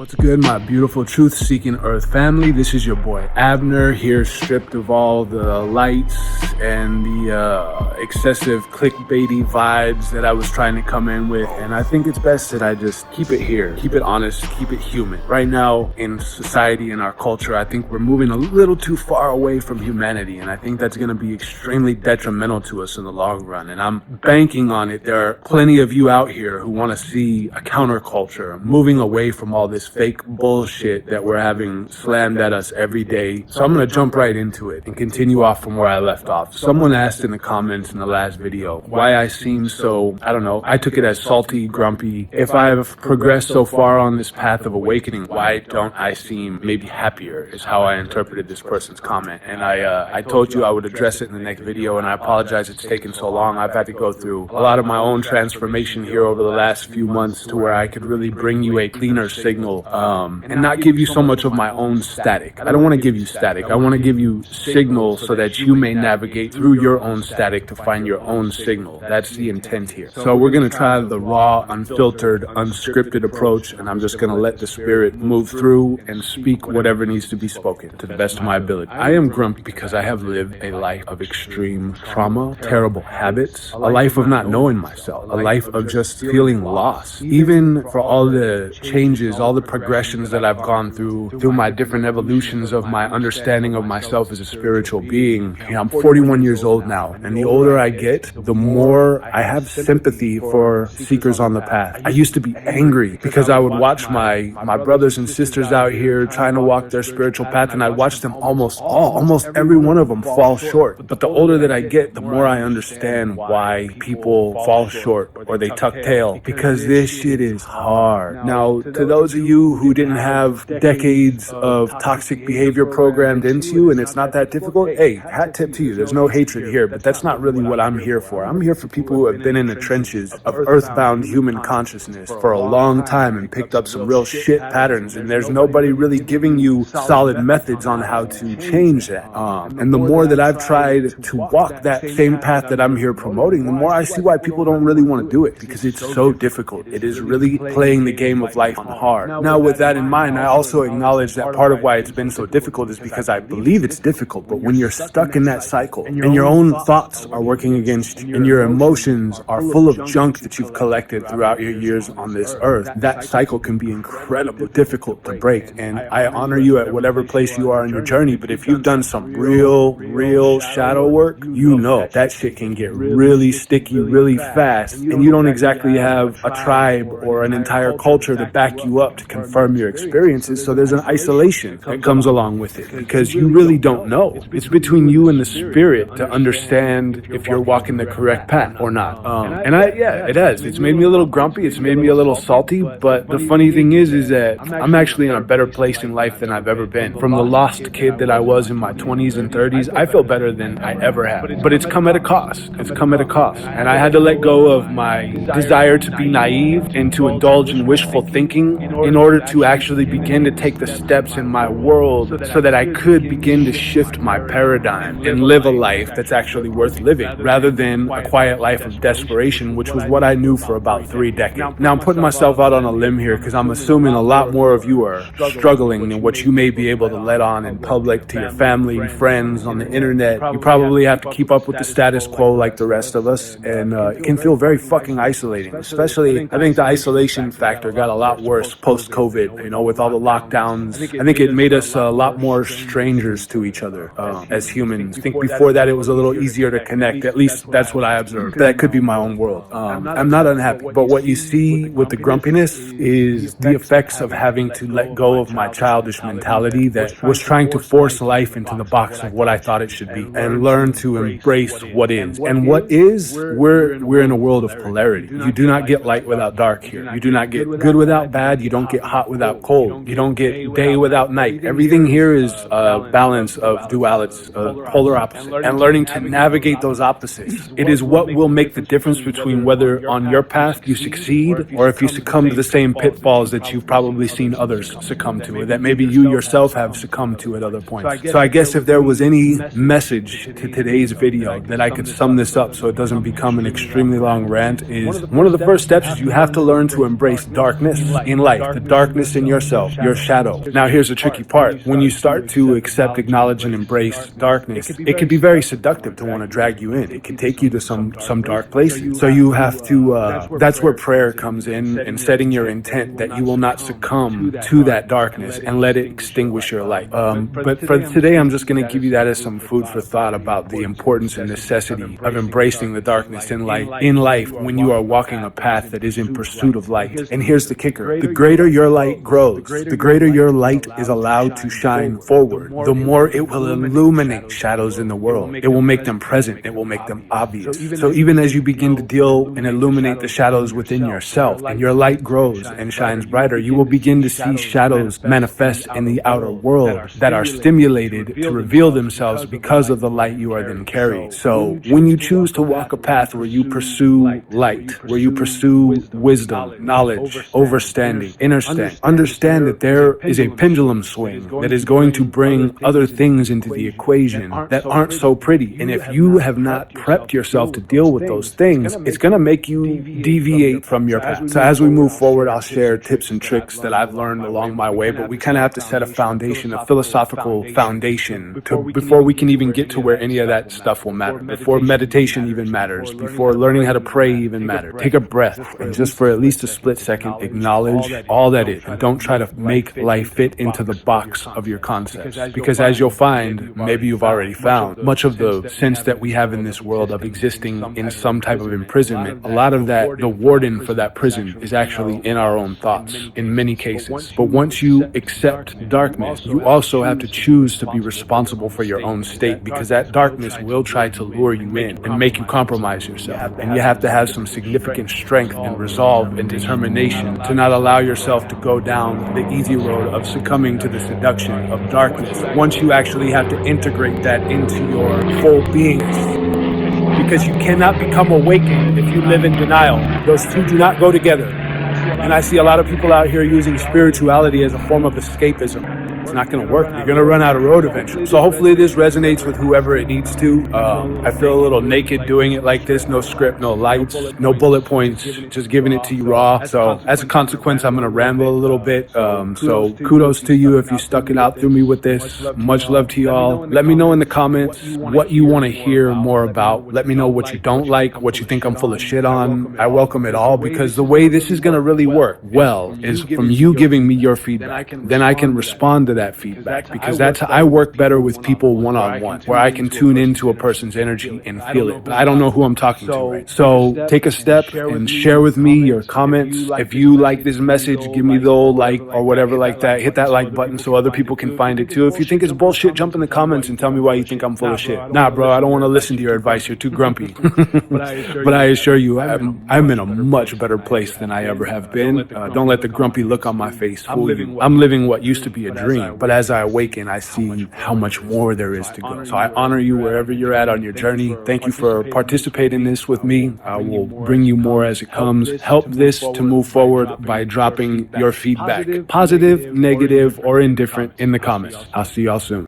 What's good, my beautiful truth-seeking Earth family? This is your boy Abner, here stripped of all the lights and the excessive clickbaity vibes that I was trying to come in with. And I think it's best that I just keep it here, keep it honest, keep it human. Right now in society, in our culture, I think we're moving a little too far away from humanity. And I think that's going to be extremely detrimental to us in the long run. And I'm banking on it. There are plenty of you out here who want to see a counterculture moving away from all this fake bullshit that we're having slammed at us every day. So I'm going to jump right into it and continue off from where I left off. Someone asked in the comments in the last video why I seem so, I don't know, I took it as salty, grumpy. If I've progressed so far on this path of awakening, why don't I seem maybe happier is how I interpreted this person's comment. And I told you I would address it in the next video, and I apologize it's taken so long. I've had to go through a lot of my own transformation here over the last few months to where I could really bring you a cleaner signal and not give you so much of my own static. I don't want to give you static. I want to give you signal so that you may navigate through your own static to find your own signal. That's the intent here. So we're going to try the raw, unfiltered, unscripted approach, and I'm just going to let the spirit move through and speak whatever needs to be spoken to the best of my ability. I am grumpy because I have lived a life of extreme trauma, terrible habits, a life of not knowing myself, a life of just feeling lost. Even for all the changes, all the progressions that I've gone through my different evolutions of my understanding of myself as a spiritual being. You know, I'm 41 years old now, and the older I get, the more I have sympathy for seekers on the path. I used to be angry because I would watch my brothers and sisters out here trying to walk their spiritual path, and I'd watch them almost every one of them fall short. But the older that I get, the more I understand why people fall short or they tuck tail, because this shit is hard. Now, to those of you who didn't have decades of toxic behavior programmed into you and it's not that difficult, hey, hat tip to you. There's no hatred here, but that's not really what I'm here for. I'm here for people who have been in the trenches of earthbound human consciousness for a long time and picked up some real shit patterns, and there's nobody really giving you solid methods on how to change that. And the more that I've tried to walk that same path that I'm here promoting, the more I see why people don't really want to do it, because it's so difficult. It is really playing the game of life on hard. Now, with that in mind, I also acknowledge that part of why it's been so difficult is because I believe it's difficult, but when you're stuck in that cycle and your own thoughts are working against you and your emotions are full of junk that you've collected throughout your years on this earth, that cycle can be incredibly difficult to break. And I honor you at whatever place you are in your journey, but if you've done some real shadow work, you know that shit can get really sticky really fast, and you don't exactly have a tribe or an entire culture to back you up to confirm your experiences, so there's an isolation that comes along with it, because you really don't know. It's between you and the spirit to understand if you're walking the correct path or not. It has. It's made me a little grumpy, it's made me a little salty, but the funny thing is that I'm actually in a better place in life than I've ever been. From the lost kid that I was in my 20s and 30s, I feel better than I ever have. But it's come at a cost. It's come at a cost. And I had to let go of my desire to be naive and to indulge in wishful thinking in order to actually begin to take the steps in my world so that I could begin to shift my paradigm and live a life that's actually worth living, rather than a quiet life of desperation, which was what I knew for about 3 decades. Now, I'm putting myself out on a limb here because I'm assuming a lot more of you are struggling than what you may be able to let on in public to your family, friends, on the internet. You probably have to keep up with the status quo like the rest of us, and it can feel very fucking isolating. Especially, I think the isolation factor got a lot worse post-COVID, with all the lockdowns. I think it made us a lot more strangers to each other as humans. I think before that it was a little easier to connect. At least that's what I observed. That could be my own world. I'm not unhappy, but what you see with the grumpiness is the effects of having to let go of my childish mentality that was trying to force life into the box of what I thought it should be, and learn to embrace what is. And what is, we're in a world of polarity. You do not get light without dark here. You do not get good without bad. You don't get hot without cold. You don't get day without night. Everything here is a balance of dualities, polar opposites, and learning to navigate those opposites. It is what will make the difference between whether on your path you succeed or if you succumb to the same pitfalls that you've probably seen others succumb to, or that maybe you yourself have succumbed to at other points. So I guess if there was any message to today's video that I could sum this up so it doesn't become an extremely long rant, is one of the first steps is you have to learn to embrace darkness in life. The darkness in yourself, your shadow. Now here's the tricky part. When you start to accept, acknowledge, and embrace darkness, it can be very seductive to want to drag you in. It can take you to some dark places. So you have to, that's where prayer comes in, and setting your intent that you will not succumb to that darkness and let it extinguish your light. But for today, I'm just going to give you that as some food for thought about the importance and necessity of embracing the darkness in life when you are walking a path that is in pursuit of light. And here's the kicker. The greater your light grows, the greater your light is allowed to shine forward, the more it will illuminate shadows in the world. It will make them present. It will make them obvious. So even as you begin to deal and illuminate the shadows within yourself, and your light grows and shines brighter, you will begin to see shadows manifest in the outer world that are stimulated to reveal themselves because of the light you are then carrying. So when you choose to walk a path where you pursue light, where you pursue wisdom, knowledge, understanding, understand that there is a pendulum swing that is going to bring other things into the equation that aren't so pretty. And if you have not prepped yourself to deal with those things, it's going to make you deviate from your path. So as we move forward, I'll share tips and tricks that I've learned along my way, but we kind of have to set a foundation, a philosophical foundation, before we can even get to where any of that stuff will matter, before meditation even matters, before learning how to pray even matters. Take a breath and just for at least a split second, acknowledge all that is, and don't try to make life fit into the box of your concepts. Because as you'll find, maybe you've already found, much of the sense that we have in this world of existing in some type of imprisonment, a lot of that, the warden for that prison is actually in our own thoughts in many cases. But once you accept darkness, you also have to choose to be responsible for your own state, because that darkness will try to lure you in and make you compromise yourself. And you have to have some significant strength and resolve and determination to not allow yourself to go down the easy road of succumbing to the seduction of darkness. Once you actually have to integrate that into your whole beingness, because you cannot become awakened if you live in denial. Those two do not go together. And I see a lot of people out here using spirituality as a form of escapism. It's not going to work. You're going to run out of road eventually. So hopefully this resonates with whoever it needs to. I feel a little naked doing it like this. No script, no lights, no bullet points, just giving it to you raw. So as a consequence, I'm going to ramble a little bit. So kudos to you if you stuck it out through me with this. Much love to y'all. Let me know in the comments what you want to hear more about. Let me know what you don't like, what you think I'm full of shit on. I welcome it all, because the way this is going to really work well is from you giving me your feedback. Then I can respond to that feedback, because that's how I work better with people one-on-one, where I can tune into a person's energy and feel it, but I don't know who I'm talking to, right? So take a step and share with me your comments. If you like this message, give me the old like or whatever like that. Hit that like button so other people can find it too. If you think it's bullshit, jump in the comments and tell me why you think I'm full of shit. Nah, bro, I don't want to listen to your advice. You're too grumpy. But I assure you, I'm in a much better place than I ever have been. Don't let the grumpy look on my face fool you. I'm living what used to be a dream. But as I awaken, I see how much more there is to go. So I honor you wherever you're at on your journey. Thank you for participating in this with me. I will bring you more as it comes. Help this to move forward by dropping your feedback, positive, negative, or indifferent, in the comments. I'll see y'all soon.